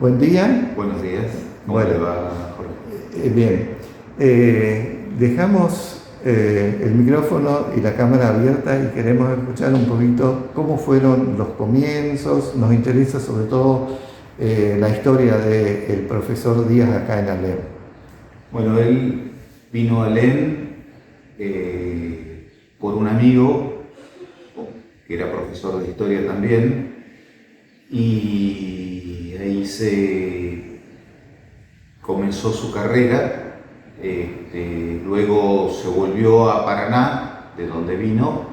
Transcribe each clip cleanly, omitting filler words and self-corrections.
Buen día. Buenos días. ¿Cómo Bueno, le va, Jorge? bien. Dejamos el micrófono y la cámara abierta y queremos escuchar un poquito cómo fueron los comienzos. Nos interesa sobre todo la historia del profesor Díaz acá en Alem. Bueno, él vino a Alem por un amigo que era profesor de historia también, y ahí se comenzó su carrera. Luego se volvió a Paraná, de donde vino,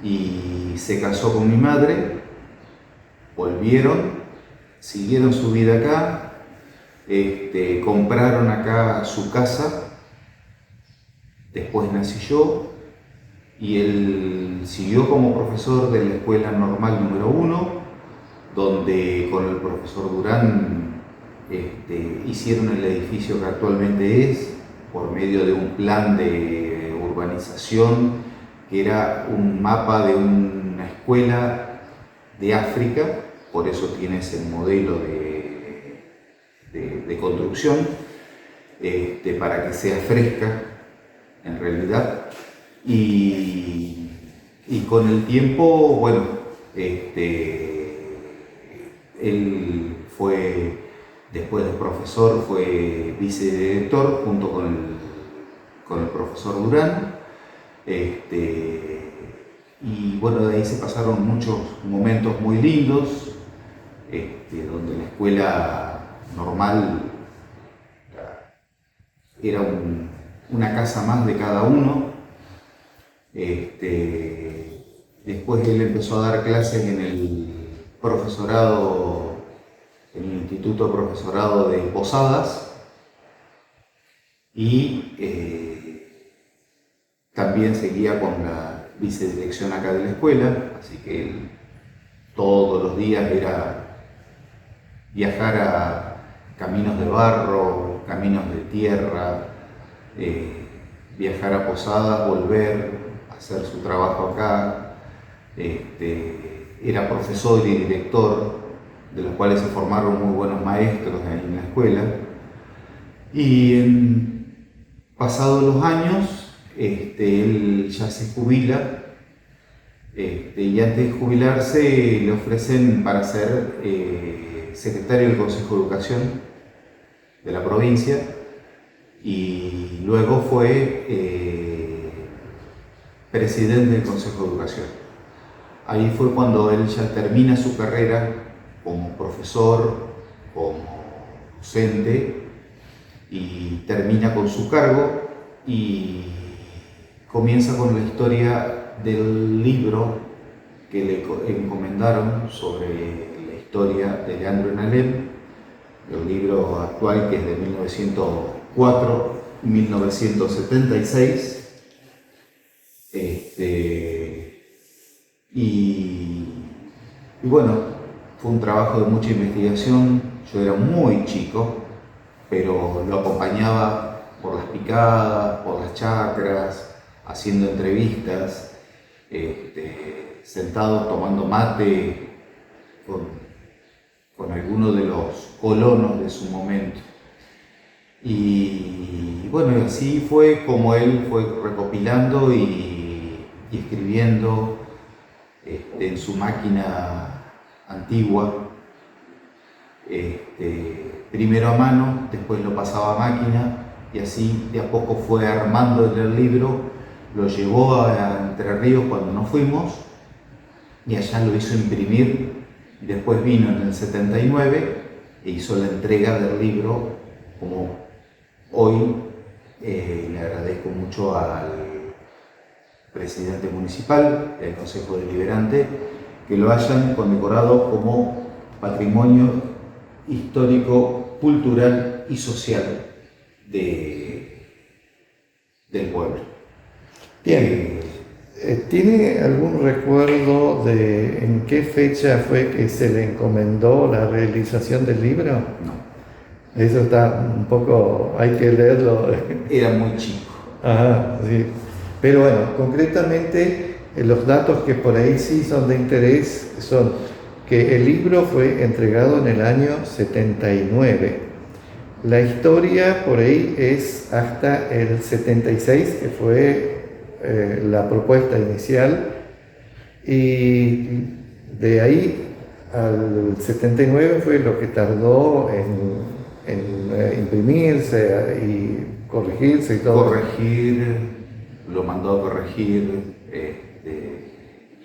y se casó con mi madre. Volvieron, siguieron su vida acá, compraron acá su casa. Después nací yo y él siguió como profesor de la Escuela Normal número 1, donde con el profesor Durán hicieron el edificio que actualmente es, por medio de un plan de urbanización que era un mapa de una escuela de África. Por eso tiene ese modelo de construcción, para que sea fresca en realidad. Y con el tiempo, bueno, él fue, después de profesor, fue vicedirector junto con el profesor Durán. Y bueno, de ahí se pasaron muchos momentos muy lindos, donde la escuela normal era una casa más de cada uno. Después él empezó a dar clases en el profesorado, en el Instituto Profesorado de Posadas, y también seguía con la vicedirección acá de la escuela, así que él todos los días era viajar a caminos de barro, caminos de tierra, viajar a Posadas, volver, hacer su trabajo acá. Era profesor y director, de los cuales se formaron muy buenos maestros ahí en la escuela. Y pasados los años, él ya se jubila, y antes de jubilarse le ofrecen para ser secretario del Consejo de Educación de la provincia, y luego fue presidente del Consejo de Educación. Ahí fue cuando él ya termina su carrera como profesor, como docente, y termina con su cargo y comienza con la historia del libro que le encomendaron sobre la historia de Leandro en Alem, el libro actual, que es de 1904-1976. Y bueno, fue un trabajo de mucha investigación. Yo era muy chico, pero lo acompañaba por las picadas, por las chacras, haciendo entrevistas, sentado tomando mate con algunos de los colonos de su momento. Y bueno, así fue como él fue recopilando y escribiendo en su máquina antigua, primero a mano, después lo pasaba a máquina, y así de a poco fue armando el libro. Lo llevó a Entre Ríos cuando nos fuimos, y allá lo hizo imprimir. Después vino en el 79 e hizo la entrega del libro, como hoy. Le agradezco mucho al presidente municipal, del Consejo Deliberante, que lo hayan condecorado como Patrimonio Histórico, Cultural y Social del pueblo. Bien. ¿Tiene algún recuerdo de en qué fecha fue que se le encomendó la realización del libro? No. Eso está un poco, hay que leerlo. Era muy chico. Ajá, sí. Pero bueno, concretamente los datos que por ahí sí son de interés son que el libro fue entregado en el año 79. La historia por ahí es hasta el 76, que fue la propuesta inicial, y de ahí al 79 fue lo que tardó en imprimirse y corregirse y todo. Lo mandó a corregir,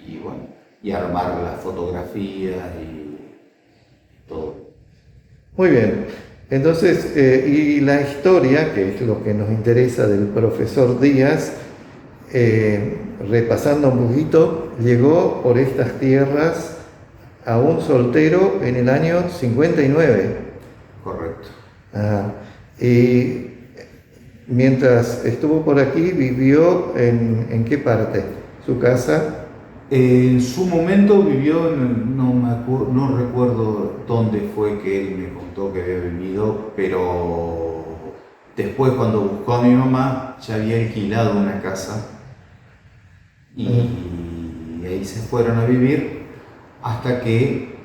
y bueno, y armar las fotografías y todo. Muy bien, entonces, y la historia, que es lo que nos interesa del profesor Díaz, repasando un poquito, llegó por estas tierras a un soltero en el año 59. Correcto. Y mientras estuvo por aquí, ¿vivió en qué parte? ¿Su casa? En su momento vivió, no recuerdo dónde fue que él me contó que había vivido, pero después cuando buscó a mi mamá ya había alquilado una casa y ahí se fueron a vivir hasta que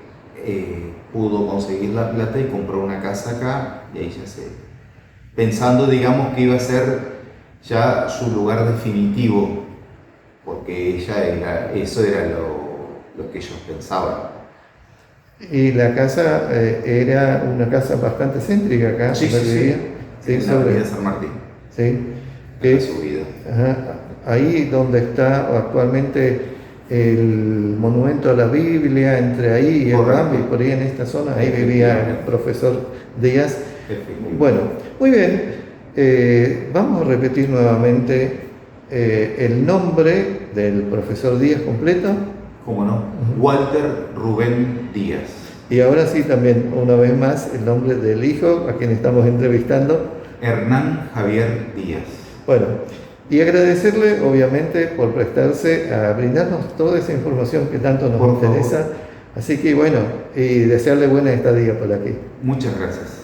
pudo conseguir la plata y compró una casa acá y ahí ya pensando, digamos, que iba a ser ya su lugar definitivo, porque eso era lo que ellos pensaban. Y la casa era una casa bastante céntrica acá. Sí, en la avenida San Martín. Sí. En la subida. Ahí donde está actualmente el monumento a la Biblia, entre ahí y el Rambi, por ahí en esta zona, ahí vivía el profesor Díaz. Bueno, muy bien, vamos a repetir nuevamente el nombre del profesor Díaz completo. ¿Cómo no? Walter Rubén Díaz. Y ahora sí también, una vez más, el nombre del hijo a quien estamos entrevistando. Hernán Javier Díaz. Bueno, y agradecerle obviamente por prestarse a brindarnos toda esa información que tanto nos interesa. Así que bueno, y desearle buena estadía por aquí. Muchas gracias.